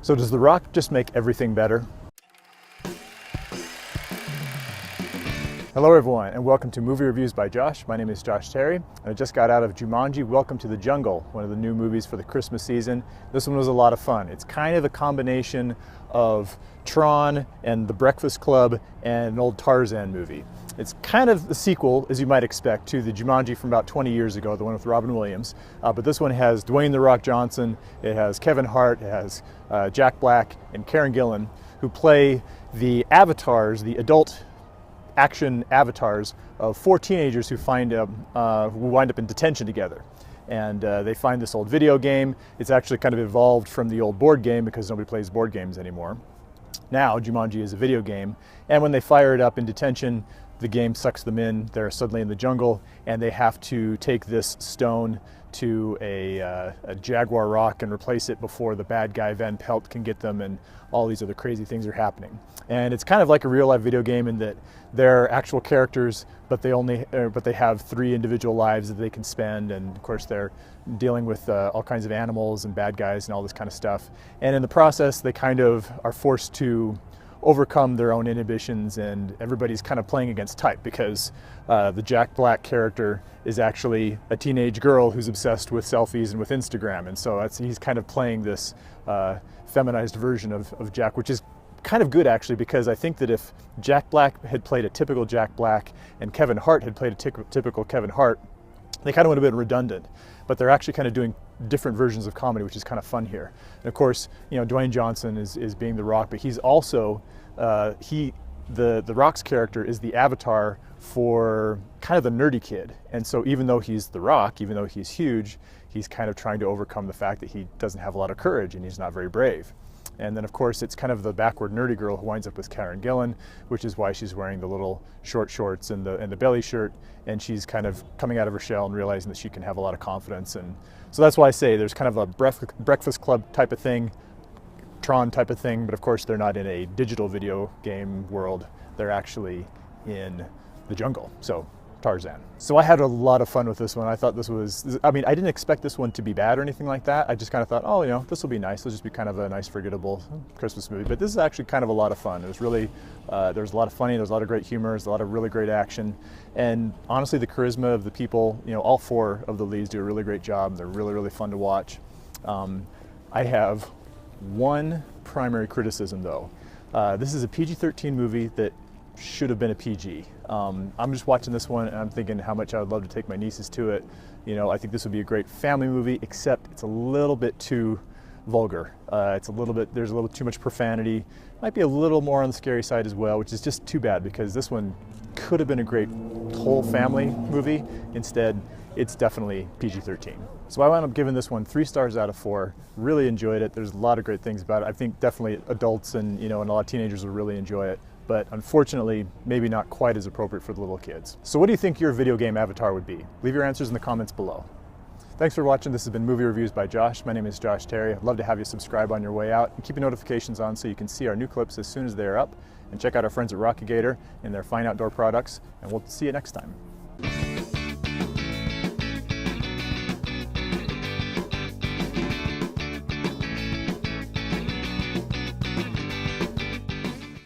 So does The Rock just make everything better? Hello everyone, and welcome to Movie Reviews by Josh. My name is Josh Terry, and I just got out of Jumanji, Welcome to the Jungle, one of the new movies for the Christmas season. This one was a lot of fun. It's kind of a combination of Tron and The Breakfast Club and an old Tarzan movie. It's kind of the sequel, as you might expect, to the Jumanji from about 20 years ago, the one with Robin Williams. But this one has Dwayne "The Rock" Johnson, it has Kevin Hart, it has Jack Black and Karen Gillan, who play the avatars, the adult action avatars of four teenagers who wind up in detention together. And they find this old video game. It's actually kind of evolved from the old board game because nobody plays board games anymore. Now Jumanji is a video game, and when they fire it up in detention, the game sucks them in. They're suddenly in the jungle, and they have to take this stone to a jaguar rock and replace it before the bad guy Van Pelt can get them, and all these other crazy things are happening. And it's kind of like a real life video game in that they're actual characters, but they have three individual lives that they can spend, and of course they're dealing with all kinds of animals and bad guys and all this kind of stuff. And in the process, they kind of are forced to overcome their own inhibitions, and everybody's kind of playing against type because the Jack Black character is actually a teenage girl who's obsessed with selfies and with Instagram, and so he's kind of playing this feminized version of Jack, which is kind of good actually, because I think that if Jack Black had played a typical Jack Black and Kevin Hart had played a typical Kevin Hart, they kind of would have been redundant. But they're actually kind of doing different versions of comedy, which is kind of fun here. And of course, you know, Dwayne Johnson is being The Rock, but he's also the Rock's character is the avatar for kind of the nerdy kid. And so even though he's The Rock, even though he's huge, he's kind of trying to overcome the fact that he doesn't have a lot of courage and he's not very brave. And then of course it's kind of the backward nerdy girl who winds up with Karen Gillan, which is why she's wearing the little short shorts and the belly shirt, and she's kind of coming out of her shell and realizing that she can have a lot of confidence. And so that's why I say there's kind of a Breakfast Club type of thing, Tron type of thing, but of course they're not in a digital video game world. They're actually in the jungle. So Tarzan. So I had a lot of fun with this one. I thought I didn't expect this one to be bad or anything like that. I just kind of thought, oh, you know, this will be nice. It'll just be kind of a nice, forgettable Christmas movie. But this is actually kind of a lot of fun. It was really, there was a lot of funny, there was a lot of great humor, there's a lot of really great action. And honestly, the charisma of the people, you know, all four of the leads do a really great job. They're really, really fun to watch. I have one primary criticism though. This is a PG-13 movie that should have been a PG. I'm just watching this one and I'm thinking how much I would love to take my nieces to it. You know, I think this would be a great family movie, except it's a little bit too vulgar. There's a little too much profanity. Might be a little more on the scary side as well, which is just too bad because this one could have been a great whole family movie. Instead, it's definitely PG-13. So I wound up giving this one 3 stars out of 4. Really enjoyed it. There's a lot of great things about it. I think definitely adults and a lot of teenagers will really enjoy it. But unfortunately, maybe not quite as appropriate for the little kids. So what do you think your video game avatar would be? Leave your answers in the comments below. Thanks for watching. This has been Movie Reviews by Josh. My name is Josh Terry. I'd love to have you subscribe on your way out and keep your notifications on so you can see our new clips as soon as they are up. And check out our friends at Rocky Gator and their fine outdoor products. And we'll see you next time.